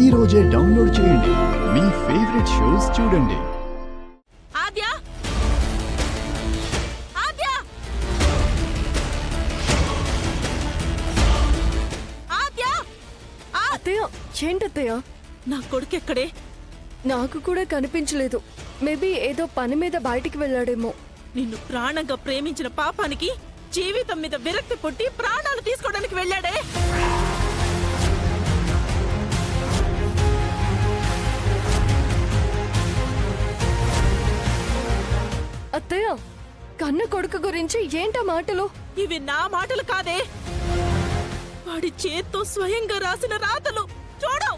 ఈ రోజే డౌన్లోడ్ చేయండి. మీ ఫేవరెట్ షోస్ చూడండి. ఆద్య ఆద్య ఆద్య అత్తయ్య, ఏంటత్తయ్య? నా కొడుకు ఎక్కడే? నాకు కూడా కనిపించలేదు. మేబీ ఏదో పని మీద బయటికి వెళ్ళాడేమో. నిన్ను ప్రాణంగా ప్రేమించిన పాపానికి జీవితం మీద విరక్తి పుట్టి ప్రాణాలు తీసుకోవడానికి వెళ్ళాడే. అత్తయ్య, కన్న కొడుకు గురించి ఏంటా మాటలు? ఇవి నా మాటలు కాదే, వాడి చేత్తో స్వయంగా రాసిన రాతలు. చూడు.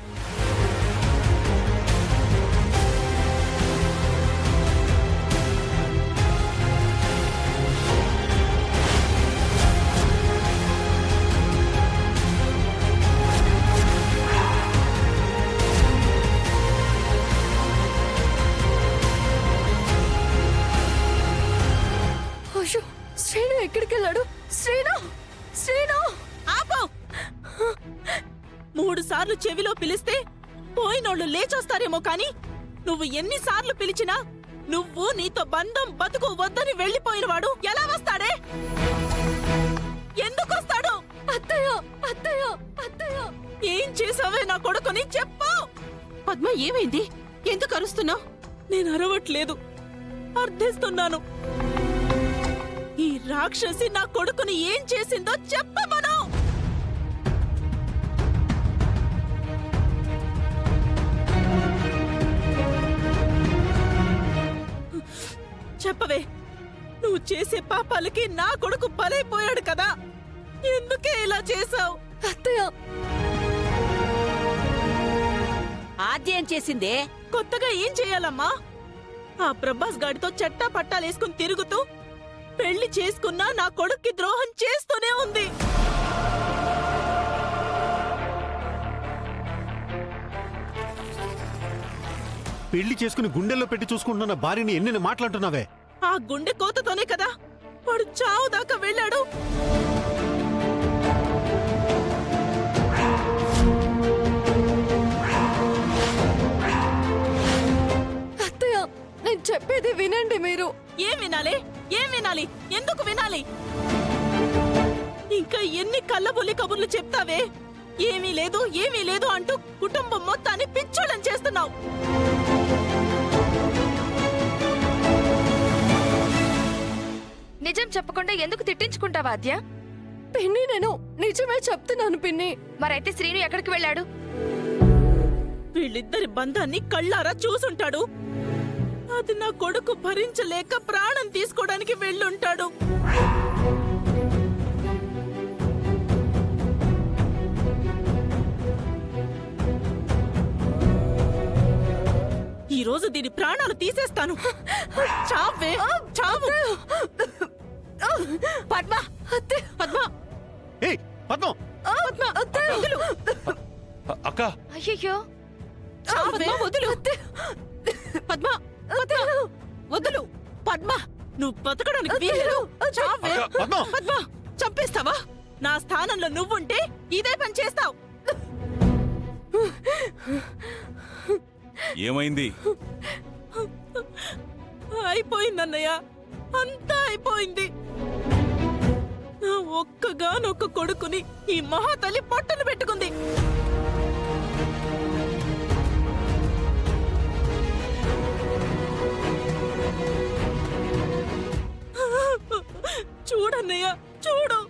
అయ్యో, శ్రీను ఎక్కడికి వెళ్ళాడు? శ్రీను, శ్రీను! ఆపు! 3 సార్లు చెవిలో పిలిస్తే పోయినోళ్ళు లేచొస్తారేమో కాని నువ్వు ఎన్నిసార్లు పిలిచినా నువ్వు నీతో బంధం బతుకు వద్దని వెళ్లిపోయినవాడు ఎలా వస్తాడే? ఎందుకొస్తాడు? అత్తయ్య, అత్తయ్య, అత్తయ్య! ఏం చేసావే నా కొడుకుని చెప్పు. పద్మ, ఏమైంది? ఎందుకు అరుస్తున్నావు? నేను అరవట్లేదు, అర్థిస్తున్నాను. ఈ రాక్షసి నా కొడుకుని ఏం చేసిందో చెప్పమను. చెప్పవే, నువ్వు చేసే పాపాలకి నా కొడుకు బలైపోయాడు కదా, ఎందుకే ఇలా చేసావు? అత్తయ్య, ఆద్య ఏం చేసిందే? కొత్తగా ఏం చెయ్యాలమ్మా? ఆ ప్రభాస్ గాడితో చట్టా పట్టాలేసుకుని తిరుగుతూ పెళ్లి చేసుకున్నా నా కొడుక్కి ద్రోహం చేస్తూనే ఉంది. పెళ్లి చేసుకుని గుండెల్లో పెట్టి చూసుకుంటున్న భార్యని ఎన్ని మాట్లాడుతున్నావే? ఆ గుండె కోతతోనే కదా వాడు చావు దాకా వెళ్ళాడు. అత్తయ్య, నేను చెప్పేది వినండి మీరు. ఏం వినాలి? ఏం వినాలి? ఎందుకు వినాలి? ఇంకా ఎన్ని కళ్ళబొల్లి కబుర్లు చెప్తావే? ఏమీ లేదు, ఏమీ లేదు అంటూ కుటుంబం మొత్తాన్ని పిచ్చోళ్ళని చేస్తున్నావు. నిజం చెప్పకుండా ఎందుకు తిట్టించుకుంటావా ఆద్య? పిన్ని, నేను నిజమే చెప్తున్నాను పిన్ని. మరైతే శ్రీను ఎక్కడికి వెళ్ళాడు? వీళ్ళిద్దరి బంధాన్ని కళ్ళారా చూసుంటాడు. అది నా కొడుకు భరించలేక ప్రాణం తీసుకోవడానికి వెళ్ళుంటాడు. ఈ రోజు దీని ప్రాణాలు తీసేస్తాను. చావే, చావు. పద్మ, పద్మ, ఏయ్ పద్మం! వదులు. అక్క, అయ్యయ్యో, చావే, వదులు. పద్మ, పద్మ, వదులు. పద్మ, నువ్వు బతకడానికి వీలు. చావే. అక్క, పద్మ! పద్మ, చంపేస్తావా? నా స్థానంలో నువ్వుంటే ఇదే పని చేస్తావు. ఏమైంది? అయిపోయిందన్నయ్య, అంతా అయిపోయింది. నా ఒక్కగానొక్క కొడుకుని ఈ మహాతల్లి పొట్టను పెట్టుకుంది. చూడన్నయ్య, చూడు.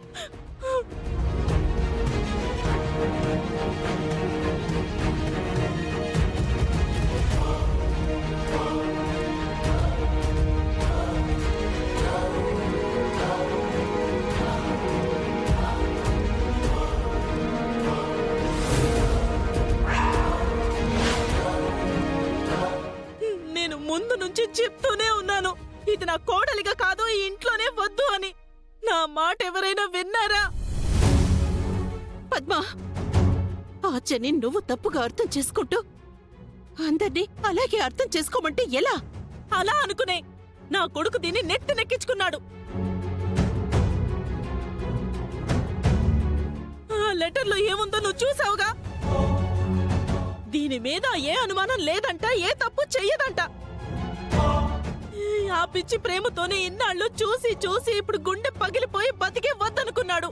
నేను ముందు నుంచి చెప్తూనే ఉన్నాను, ఇది నా కోడలిగా కాదు, ఈ ఇంట్లోనే వద్దు అని. నా మాట ఎవరైనా విన్నారా? పద్మ, ఆచని నువ్వు తప్పుగా అర్థం చేసుకుంటూ అందర్నీ అలాగే అర్థం చేసుకోమంటే ఎలా? అలా అనుకునే నా కొడుకు దీన్ని నెక్కించుకున్నాడు. ఆ లెటర్లో ఏముందో నువ్వు చూసావుగా. దీని మీద ఏ అనుమానం లేదంట, ఏ తప్పు చెయ్యదంట. ఆ పిచ్చి ప్రేమతోనే ఇన్నాళ్ళు చూసి చూసి ఇప్పుడు గుండె పగిలిపోయి బతికే వద్దనుకున్నాడు.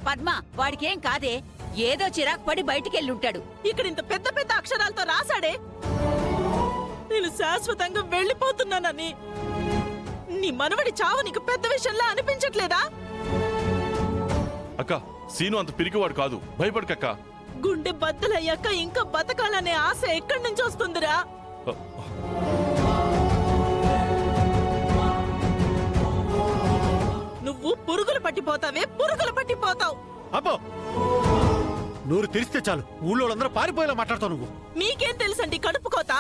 పద్మ, వాడికేం కాదే, ఏదో చిరాకు పడి బయటికెళ్ళుంటాడు. ఇక్కడ ఇంత పెద్ద పెద్ద అక్షరాలతో రాశాడే, నేను శాశ్వతంగా వెళ్ళిపోతున్నానని. నీ మనవడి చావు నీకు పెద్ద విషయంలా అనిపించట్లేదా? అక్క, సీను అంత పిరికివాడు కాదు, భయపడకక్క. గుండె బద్దలయ్యాక ఇంకా బతకాలనే ఆశ ఎక్కడి నుంచి వస్తుందిరా? నువ్వు పురుగులు పట్టిపోతావే, పురుగులు పట్టిపోతావు. అబ్బో, నోరు తెరిస్తే చాలు ఊళ్ళోళ్ళందరూ పారిపోయేలా మాట్లాడతావు నువ్వు. మీకేం తెలుసండి కడుపు కోత?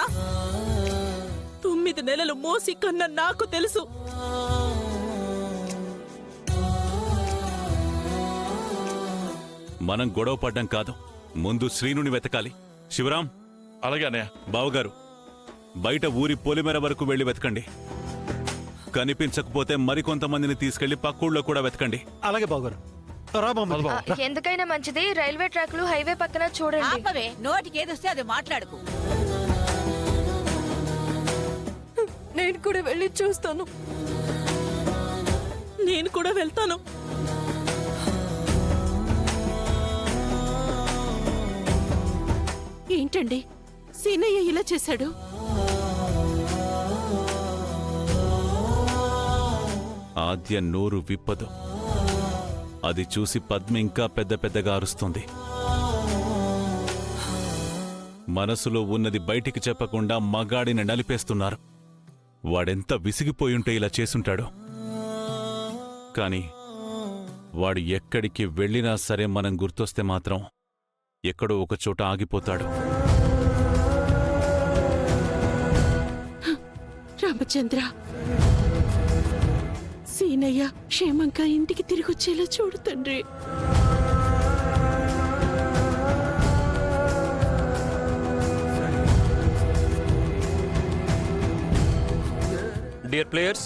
9 నెలలు మోసి కన్న నాకు తెలుసు. మనం గొడవ పడ్డం కాదు, ముందు శ్రీనుని వెతకాలి. శివరాం, అలాగే అన్నయ్య. బావగారు, బయట ఊరి పొలిమేర వరకు వెళ్లి వెతకండి. కనిపించకపోతే మరికొంతమందిని తీసుకెళ్లి పక్కూళ్ళో కూడా వెతకండి. అలాగే బావగారు. రా బామ్మ. ఎందుకైనా మంచిది రైల్వే ట్రాక్లు హైవే పక్కన చూడండి. ఆపవే, నోటికి ఏదొస్తే అది మాట్లాడుకు. నేను కూడా వెళ్ళి చూస్తాను. నేను కూడా వెళ్తాను. ఏంటండి సీనయ్య ఇలా చేశాడు? ఆద్య నోరు విప్పదు. అది చూసి పద్మ ఇంకా పెద్ద పెద్దగా అరుస్తుంది. మనసులో ఉన్నది బయటికి చెప్పకుండా మగాడిని నలిపేస్తున్నారు. వాడెంత విసిగిపోయుంటే ఇలా చేసుంటాడు. కాని వాడు ఎక్కడికి వెళ్ళినా సరే మనం గుర్తొస్తే మాత్రం ఎక్కడో ఒక చోట ఆగిపోతాడు. రామచంద్ర, సీనయ్య క్షేమంగా ఇంటికి తిరిగొచ్చేలా చూడు తండ్రి. డియర్ ప్లేయర్స్,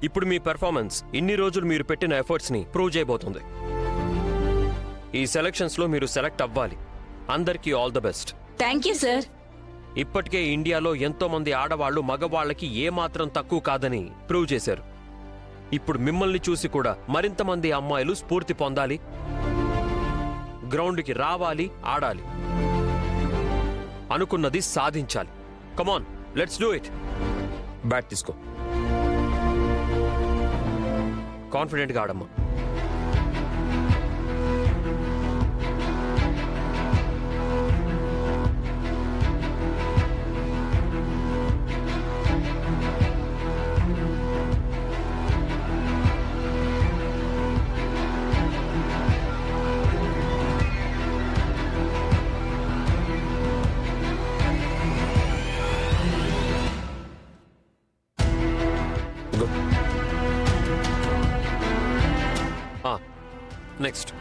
ఇప్పుడు మీ పెర్ఫార్మెన్స్ ఇన్ని రోజులు మీరు పెట్టిన ఎఫర్ట్స్ని ప్రూవ్ చేయబోతుంది. ఈ సెలక్షన్స్లో మీరు సెలెక్ట్ అవ్వాలి. అందరికీ all the best. Thank you sir. ఇప్పటికే ఇండియాలో ఎంతో మంది ఆడవాళ్లు మగవాళ్లకి ఏమాత్రం తక్కువ కాదని ప్రూవ్ చేశారు. ఇప్పుడు మిమ్మల్ని చూసి కూడా మరింత మంది అమ్మాయిలు స్ఫూర్తి పొందాలి, గ్రౌండ్కి రావాలి, ఆడాలి, అనుకున్నది సాధించాలి. కమాన్, లెట్స్ డూ ఇట్. బ్యాట్ తీసుకో, కాన్ఫిడెంట్గా ఆడమ్మా. నెక్స్ట్